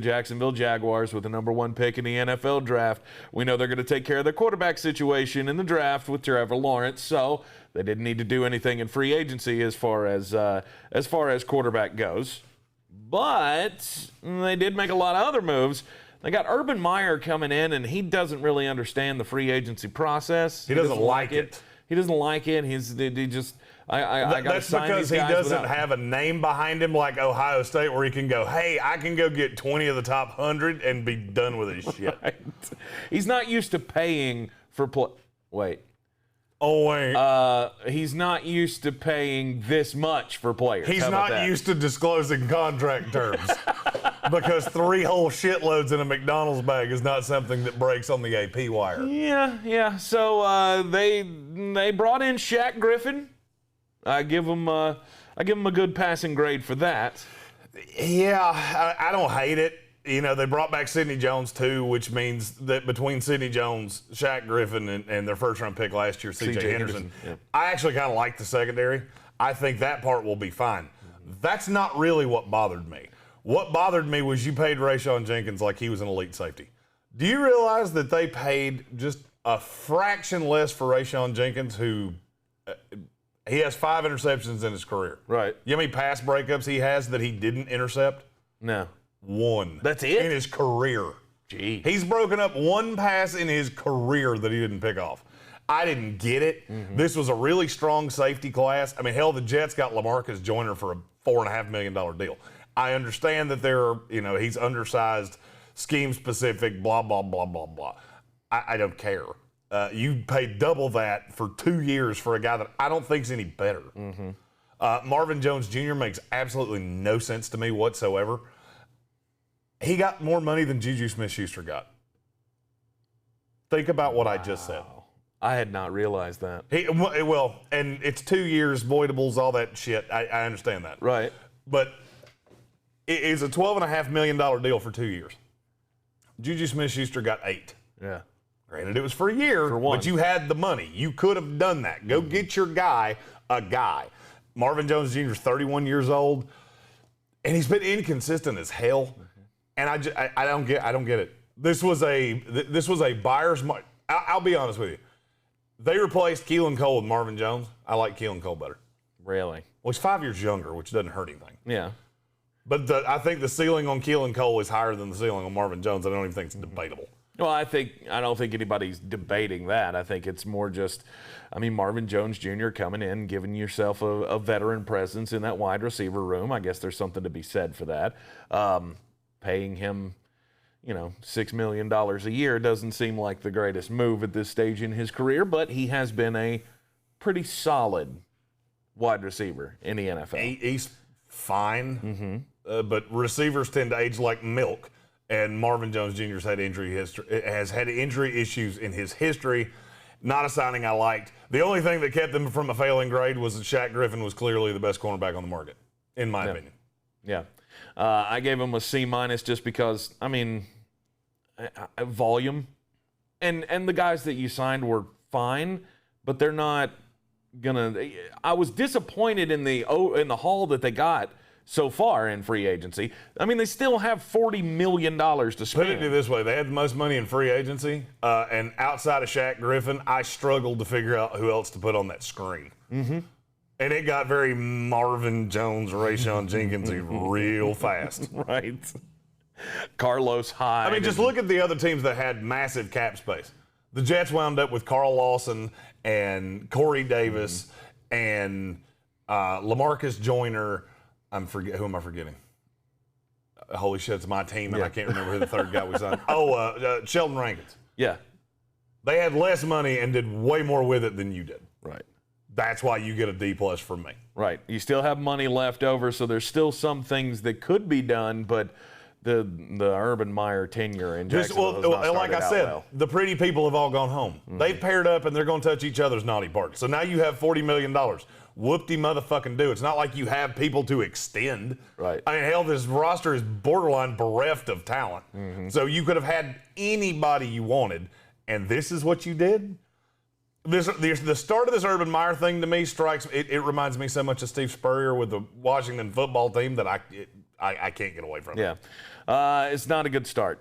Jacksonville Jaguars with the #1 pick in the NFL draft. We know they're going to take care of their quarterback situation in the draft with Trevor Lawrence, so they didn't need to do anything in free agency as far as quarterback goes. But they did make a lot of other moves. They got Urban Meyer coming in, and he doesn't really understand the free agency process. He doesn't like it. He doesn't like it. I got to sign because these guys he doesn't without... have a name behind him like Ohio State where he can go, hey, I can go get 20 of the top 100 and be done with his shit. Right. He's not used to paying for Wait. Oh, wait. He's not used to paying this much for players. He's not used to disclosing contract terms because 3 whole shitloads in a McDonald's bag is not something that breaks on the AP wire. Yeah. So they brought in Shaq Griffin. I give him a good passing grade for that. Yeah, I don't hate it. You know, they brought back Sidney Jones, too, which means that between Sidney Jones, Shaq Griffin, and their first-round pick last year, C.J. Henderson, yeah. I actually kind of like the secondary. I think that part will be fine. That's not really what bothered me. What bothered me was you paid Shawn Jenkins like he was an elite safety. Do you realize that they paid just a fraction less for Shawn Jenkins, who he has 5 interceptions in his career? Right. You know how many pass breakups he has that he didn't intercept? No. 1. That's it? In his career. Gee. He's broken up 1 pass in his career that he didn't pick off. I didn't get it. Mm-hmm. This was a really strong safety class. I mean, hell, the Jets got LaMarcus Joyner for a $4.5 million deal. I understand that he's undersized, scheme specific, blah, blah, blah, blah, blah. I don't care. You paid double that for 2 years for a guy that I don't think's any better. Mm-hmm. Marvin Jones Jr. makes absolutely no sense to me whatsoever. He got more money than Juju Smith-Schuster got. Think about what I just said. I had not realized that. And it's 2 years, voidables, all that shit. I understand that. Right. But it's a $12.5 million deal for 2 years. Juju Smith-Schuster got 8. Yeah. Granted, it was for a year, but you had the money. You could have done that. Go get your guy a guy. Marvin Jones Jr. is 31 years old, and he's been inconsistent as hell. And I don't get it. This was a buyer's market. I'll be honest with you. They replaced Keelan Cole with Marvin Jones. I like Keelan Cole better. Really? Well, he's 5 years younger, which doesn't hurt anything. Yeah. But I think the ceiling on Keelan Cole is higher than the ceiling on Marvin Jones. I don't even think it's debatable. Well, I don't think anybody's debating that. I think it's more just, Marvin Jones Jr. coming in, giving yourself a veteran presence in that wide receiver room. I guess there's something to be said for that. Paying him, $6 million a year doesn't seem like the greatest move at this stage in his career, but he has been a pretty solid wide receiver in the NFL. He's fine, but receivers tend to age like milk, and Marvin Jones Jr. has had injury issues in his history. Not a signing I liked. The only thing that kept him from a failing grade was that Shaq Griffin was clearly the best cornerback on the market, in my opinion. Yeah. I gave him a C- just because, volume. And the guys that you signed were fine, but they're not gonna. I was disappointed in the haul that they got so far in free agency. They still have $40 million to spend. Put it this way: they had the most money in free agency, and outside of Shaq Griffin, I struggled to figure out who else to put on that screen. Mm-hmm. And it got very Marvin Jones, Shawn Jenkins real fast. Right. Carlos Hyde. Just look at the other teams that had massive cap space. The Jets wound up with Carl Lawson and Corey Davis and LaMarcus Joyner. Who am I forgetting? Holy shit, it's my team, and I can't remember who the third guy was on. Sheldon Rankins. Yeah. They had less money and did way more with it than you did. Right. That's why you get a D+ from me. Right. You still have money left over, so there's still some things that could be done, but the Urban Meyer tenure in Jacksonville has not like I said, well. The pretty people have all gone home. Mm-hmm. They've paired up, and they're going to touch each other's naughty parts. So now you have $40 million. Whoop-de-motherfucking-do. It's not like you have people to extend. Right. Hell, this roster is borderline bereft of talent. Mm-hmm. So you could have had anybody you wanted, and this is what you did? The start of this Urban Meyer thing to me strikes. It reminds me so much of Steve Spurrier with the Washington football team that I can't get away from. Yeah, It's not a good start.